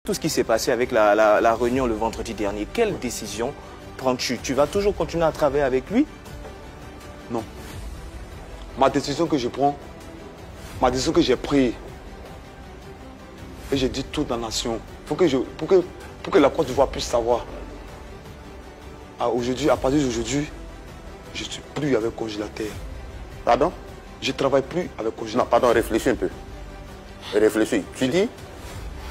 Tout ce qui s'est passé avec la réunion le vendredi dernier, quelle décision prends-tu? Tu vas toujours continuer à travailler avec lui? Non. Ma décision que je prends, ma décision que j'ai prise, et j'ai dit toute la nation, pour que la Côte d'Ivoire puisse savoir. Aujourd'hui, à partir d'aujourd'hui, je ne suis plus avec Congélateur. Pardon? Je ne travaille plus avec Congélateur. Non, pardon, réfléchis un peu. Réfléchis. Tu dis?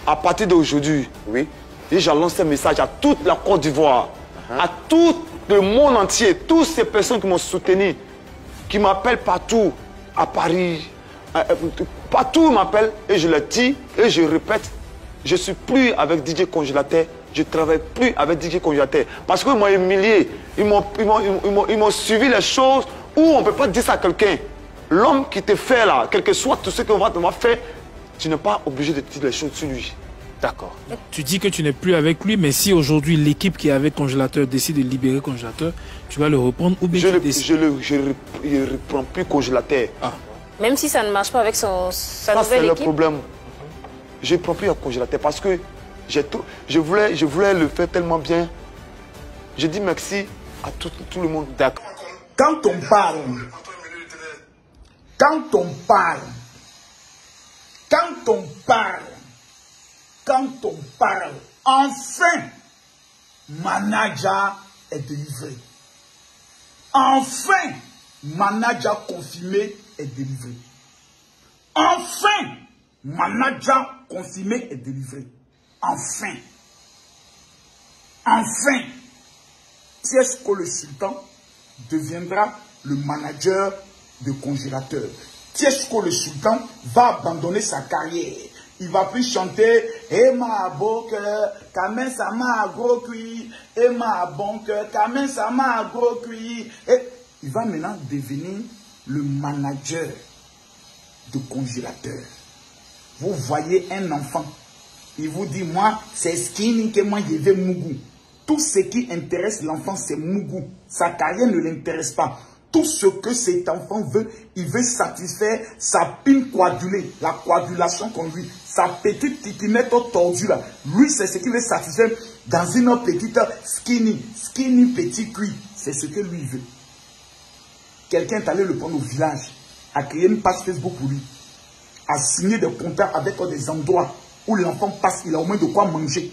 À partir d'aujourd'hui, oui, j'ai lancé un message à toute la Côte d'Ivoire, à tout le monde entier, toutes ces personnes qui m'ont soutenu, qui m'appellent partout, à Paris, partout ils m'appellent, et je le dis, et je répète, je ne suis plus avec DJ Congélateur, je ne travaille plus avec DJ Congélateur. Parce qu'ils m'ont humilié, ils m'ont suivi les choses où on ne peut pas dire ça à quelqu'un. L'homme qui te fait là, quel que soit tout ce qu'on va faire, tu n'es pas obligé de dire les choses sur lui. D'accord. Tu dis que tu n'es plus avec lui, mais si aujourd'hui l'équipe qui est avec Congélateur décide de libérer Congélateur, tu vas le reprendre ou bien je ne reprends plus Congélateur. Ah. Même si ça ne marche pas avec sa nouvelle c'est le équipe. problème. Je ne prends plus un Congélateur parce que je voulais le faire tellement bien. Je dis merci à tout le monde. D'accord. Quand on parle, enfin, manager est délivré. Enfin, manager confirmé est délivré. Enfin, manager confirmé est délivré. Enfin. Enfin, Tiesco le Sultan deviendra le manager de Congélateur. Tiesco le Sultan va abandonner sa carrière. Il va plus chanter Emma Boke, Kamen Sama Gros Cui, Emma Bonke, Kamen Sama Gros Cui. Et il va maintenant devenir le manager de Congélateur. Vous voyez un enfant, il vous dit, moi, c'est Skinny que moi je vais Mougou. Tout ce qui intéresse l'enfant, c'est Mougou. Sa carrière ne l'intéresse pas. Tout ce que cet enfant veut, il veut satisfaire sa pine coagulée, la coagulation qu'on lui, sa petite titinette tordue là. Lui, c'est ce qu'il veut satisfaire dans une petite skinny petit cuit. C'est ce que lui veut. Quelqu'un est allé le prendre au village, a créé une page Facebook pour lui, a signé des contrats avec des endroits où l'enfant passe, il a au moins de quoi manger.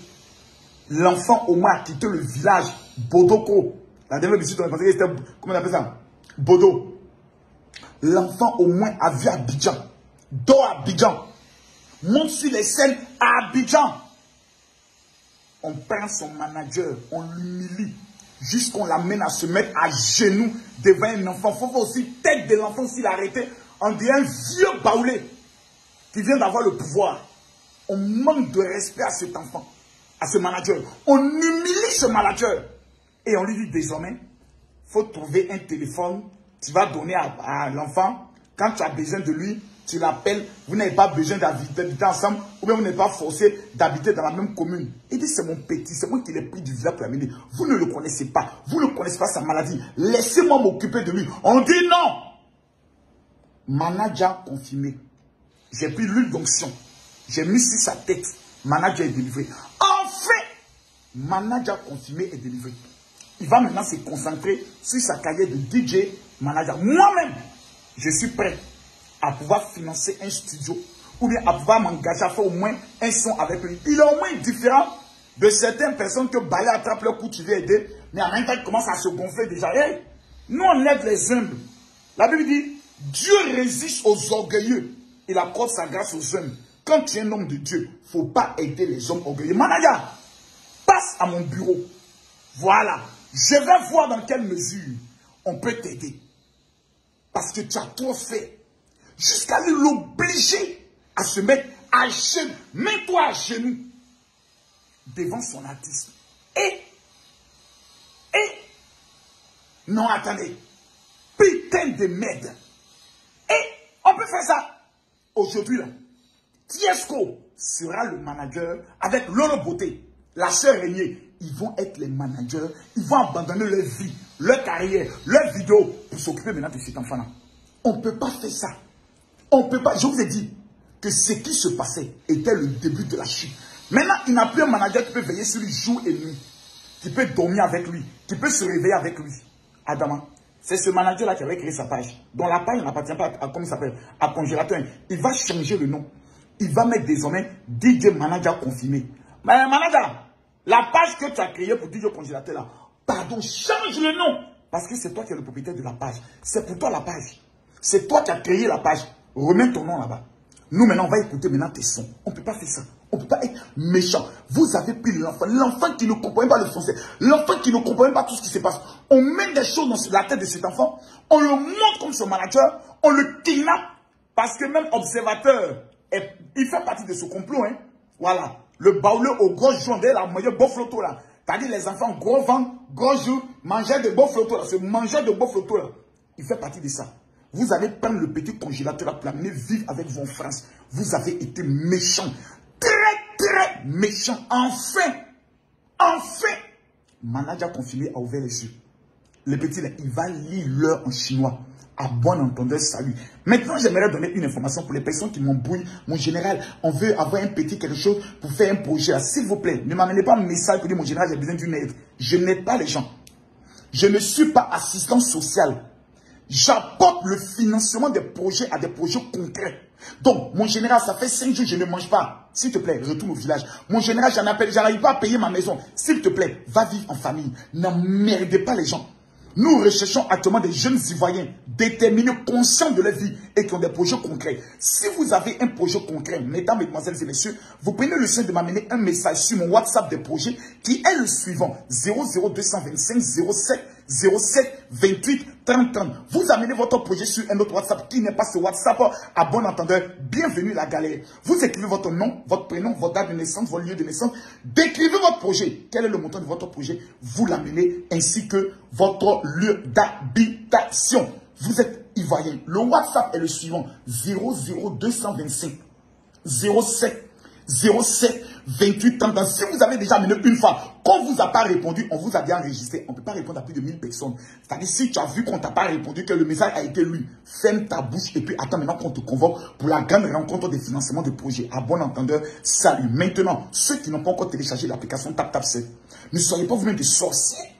L'enfant au moins a quitté le village, Bodoko. La dernière visite, on a pensé que c'était, comment on appelle ça? Bodo. L'enfant au moins a vu Abidjan. Dort à Abidjan. Monte sur les scènes à Abidjan. On prend son manager, on l'humilie, jusqu'on l'amène à se mettre à genoux devant un enfant. Il faut aussi tête de l'enfant s'il a arrêté. On dirait un vieux baoulé qui vient d'avoir le pouvoir. On manque de respect à cet enfant, à ce manager. On humilie ce manager. Et on lui dit désormais, il faut trouver un téléphone, tu vas donner à l'enfant. Quand tu as besoin de lui, tu l'appelles. Vous n'avez pas besoin d'habiter ensemble, ou bien vous n'êtes pas forcé d'habiter dans la même commune. Il dit, c'est mon petit, c'est moi qui l'ai pris du village pour l'amener. Vous ne le connaissez pas, vous ne connaissez pas sa maladie. Laissez-moi m'occuper de lui. On dit non. Manager confirmé. J'ai pris l'huile d'onction. J'ai mis sur sa tête. Manager est délivré. Enfin, manager confirmé est délivré. Il va maintenant se concentrer sur sa carrière de DJ manager. Moi-même, je suis prêt à pouvoir financer un studio ou bien à pouvoir m'engager à faire au moins un son avec lui. Il est au moins différent de certaines personnes que Balé attrape le coup, tu veux aider, mais en même temps, il commence à se gonfler déjà. Hey, nous, on aide les humbles. La Bible dit, Dieu résiste aux orgueilleux. Il accorde sa grâce aux hommes. Quand tu es un homme de Dieu, il ne faut pas aider les hommes orgueilleux. Manager, passe à mon bureau. Voilà. Je vais voir dans quelle mesure on peut t'aider. Parce que tu as trop fait. Jusqu'à l'obliger à se mettre à genoux. Mets-toi à genoux devant son artiste. Non, attendez. Putain de merde. On peut faire ça. Aujourd'hui, là, Tiesco sera le manager avec Lolo Beauté, la sœur Régnier. Ils vont être les managers, ils vont abandonner leur vie, leur carrière, leur vidéo pour s'occuper maintenant de cet enfant-là. On ne peut pas faire ça. On ne peut pas. Je vous ai dit que ce qui se passait était le début de la chute. Maintenant, il n'a plus un manager qui peut veiller sur lui jour et nuit, qui peut dormir avec lui, qui peut se réveiller avec lui. Adama, c'est ce manager-là qui avait créé sa page, dont la page n'appartient pas à, comment il s'appelle, à Congélateur. Il va changer le nom. Il va mettre désormais DJ Manager confirmé. Mais manager, la page que tu as créée pour DJ Congélateur là, pardon, change le nom. Parce que c'est toi qui es le propriétaire de la page. C'est pour toi la page. C'est toi qui as créé la page. Remets ton nom là-bas. Nous maintenant, on va écouter maintenant tes sons. On ne peut pas faire ça. On ne peut pas être méchant. Vous avez pris l'enfant. L'enfant qui ne comprend pas le français. L'enfant qui ne comprend pas tout ce qui se passe. On met des choses dans la tête de cet enfant. On le montre comme son manager. On le kidnappe. Parce que même observateur, il fait partie de ce complot. Hein. Voilà. Le baouleux au gros joint, la manger beau flotto là. C'est-à-dire les enfants, gros vent, gros jour, manger de beau flotto là. Ce mangeur de beau flotto là. Il fait partie de ça. Vous allez prendre le petit congélateur là pour l'amener vivre avec vous en France. Vous avez été méchant. Très méchant. Enfin. Manager confirmé a ouvert les yeux. Le petit là, il va lire l'heure en chinois. À bon entendeur, salut. Maintenant, j'aimerais donner une information pour les personnes qui m'embrouillent. Mon général, on veut avoir un petit quelque chose pour faire un projet. S'il vous plaît, ne m'amenez pas un message pour dire mon général, j'ai besoin d'une aide. Je n'aide pas les gens. Je ne suis pas assistant social. J'apporte le financement des projets à des projets concrets. Donc, mon général, ça fait 5 jours que je ne mange pas. S'il te plaît, retourne au village. Mon général, j'arrive pas à payer ma maison. S'il te plaît, va vivre en famille. N'emmerdez pas les gens. Nous recherchons actuellement des jeunes Ivoiriens déterminés, conscients de leur vie et qui ont des projets concrets. Si vous avez un projet concret, mesdames, mesdemoiselles et messieurs, vous prenez le soin de m'amener un message sur mon WhatsApp des projets qui est le suivant 00225 07 28 30 30. Vous amenez votre projet sur un autre WhatsApp qui n'est pas ce WhatsApp à bon entendeur. Bienvenue la galère. Vous écrivez votre nom, votre prénom, votre date de naissance, votre lieu de naissance. Décrivez votre projet. Quel est le montant de votre projet? Vous l'amenez ainsi que votre lieu d'habitation. Vous êtes Ivoirien. Le WhatsApp est le suivant 00225 07 28 30. Si vous avez déjà amené une fois, quand on ne vous a pas répondu, on vous a bien enregistré. On ne peut pas répondre à plus de 1000 personnes. C'est-à-dire, si tu as vu qu'on ne t'a pas répondu, que le message a été lu, ferme ta bouche et puis attends maintenant qu'on te convoque pour la grande rencontre des financements de projets. À bon entendeur, salut. Maintenant, ceux qui n'ont pas encore téléchargé l'application TapTapSend, ne soyez pas vous-même des sorciers.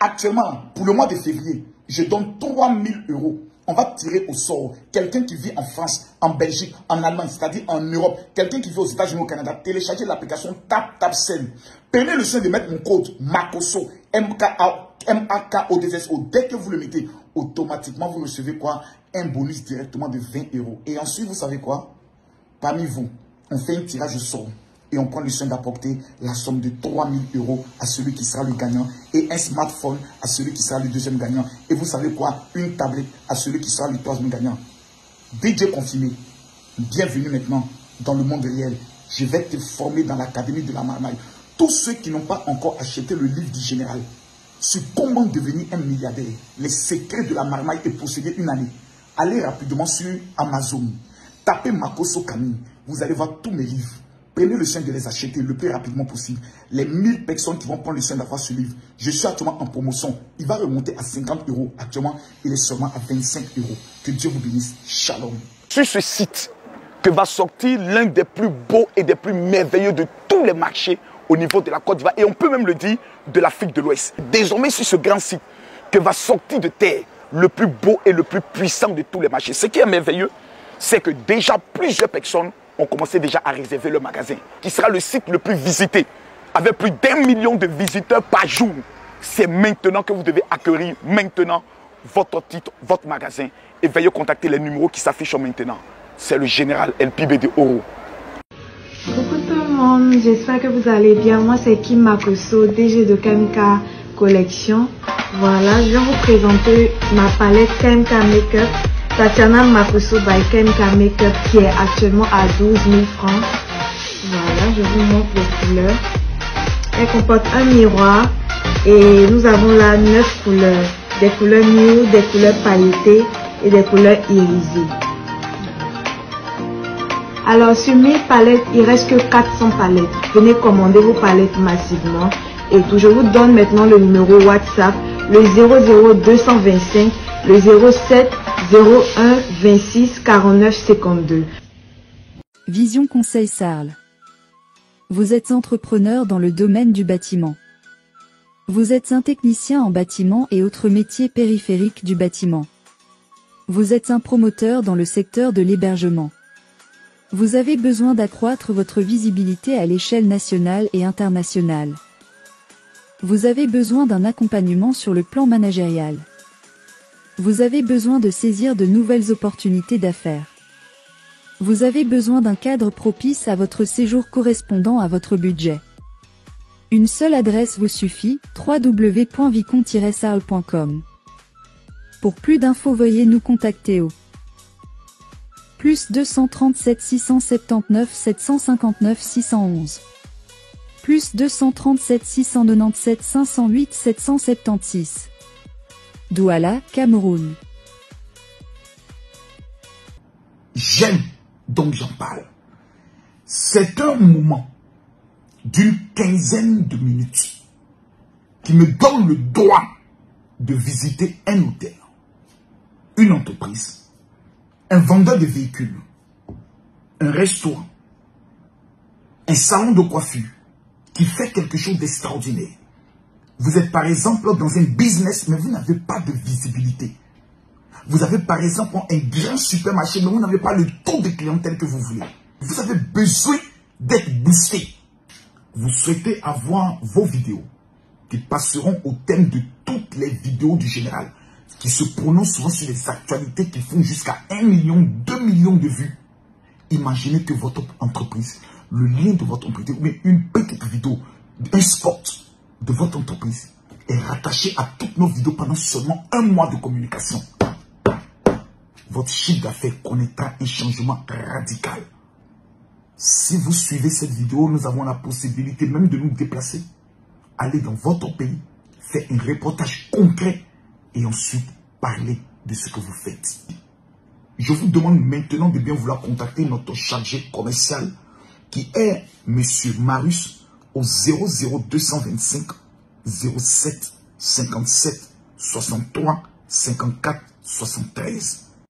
Actuellement, pour le mois de février, je donne 3000 €. On va tirer au sort quelqu'un qui vit en France, en Belgique, en Allemagne, c'est-à-dire en Europe, quelqu'un qui vit aux États-Unis, au Canada. Téléchargez l'application TapTapSend. Prenez le soin de mettre mon code MAKOSO, MAKODSO. Dès que vous le mettez, automatiquement, vous recevez quoi? Un bonus directement de 20 €. Et ensuite, vous savez quoi? Parmi vous, on fait un tirage au sort. Et on prend le soin d'apporter la somme de 3000 € à celui qui sera le gagnant et un smartphone à celui qui sera le deuxième gagnant. Et vous savez quoi? Une tablette à celui qui sera le troisième gagnant. DJ confirmé. Bienvenue maintenant dans le monde réel. Je vais te former dans l'académie de la marmaille. Tous ceux qui n'ont pas encore acheté le livre du général sur comment devenir un milliardaire, les secrets de la marmaille et posséder une année, allez rapidement sur Amazon. Tapez Makoso Camille. Vous allez voir tous mes livres. Prenez le soin de les acheter le plus rapidement possible. Les 1000 personnes qui vont prendre le soin d'avoir ce livre, je suis actuellement en promotion. Il va remonter à 50 €. Actuellement, il est seulement à 25 €. Que Dieu vous bénisse. Shalom. Sur ce site que va sortir l'un des plus beaux et des plus merveilleux de tous les marchés au niveau de la Côte d'Ivoire. Et on peut même le dire de l'Afrique de l'Ouest. Désormais, sur ce grand site que va sortir de terre le plus beau et le plus puissant de tous les marchés. Ce qui est merveilleux, c'est que déjà plusieurs personnes ont commencé déjà à réserver le magasin, qui sera le site le plus visité, avec plus d'1 million de visiteurs par jour. C'est maintenant que vous devez acquérir maintenant votre titre, votre magasin, et veuillez contacter les numéros qui s'affichent maintenant. C'est le général LPB de Oro. Coucou tout le monde, j'espère que vous allez bien. Moi c'est Kim Makoso, DG de KMK Collection. Voilà, je vais vous présenter ma palette KMK Makeup. Tatiana Makoso by KMK Makeup qui est actuellement à 12 000 francs. Voilà, je vous montre les couleurs. Elle comporte un miroir et nous avons là 9 couleurs. Des couleurs nude, des couleurs pailletées et des couleurs irisées. Alors sur 1000 palettes, il reste que 400 palettes. Venez commander vos palettes massivement. Et tout, je vous donne maintenant le numéro WhatsApp, le 00225, le 07 01 26 49 52. Vision Conseil Sarl. Vous êtes entrepreneur dans le domaine du bâtiment. Vous êtes un technicien en bâtiment et autres métiers périphériques du bâtiment. Vous êtes un promoteur dans le secteur de l'hébergement. Vous avez besoin d'accroître votre visibilité à l'échelle nationale et internationale. Vous avez besoin d'un accompagnement sur le plan managérial. Vous avez besoin de saisir de nouvelles opportunités d'affaires. Vous avez besoin d'un cadre propice à votre séjour correspondant à votre budget. Une seule adresse vous suffit, www.vicon-sae.com. Pour plus d'infos, veuillez nous contacter au +237 679 759 611. +237 697 508 776. Douala, Cameroun. J'aime, donc j'en parle. C'est un moment d'une quinzaine de minutes qui me donne le droit de visiter un notaire, une entreprise, un vendeur de véhicules, un restaurant, un salon de coiffure qui fait quelque chose d'extraordinaire. Vous êtes par exemple dans un business, mais vous n'avez pas de visibilité. Vous avez par exemple un grand supermarché, mais vous n'avez pas le taux de clientèle que vous voulez. Vous avez besoin d'être boosté. Vous souhaitez avoir vos vidéos qui passeront au thème de toutes les vidéos du général, qui se prononcent souvent sur les actualités qui font jusqu'à 1 million, 2 millions de vues. Imaginez que votre entreprise, le lien de votre entreprise, ou bien une petite vidéo, un spot de votre entreprise est rattaché à toutes nos vidéos pendant seulement 1 mois de communication. Votre chiffre d'affaires connaîtra un changement radical. Si vous suivez cette vidéo, nous avons la possibilité même de nous déplacer, aller dans votre pays, faire un reportage concret et ensuite parler de ce que vous faites. Je vous demande maintenant de bien vouloir contacter notre chargé commercial qui est M. Marius au 00225 07 57 63 54 73.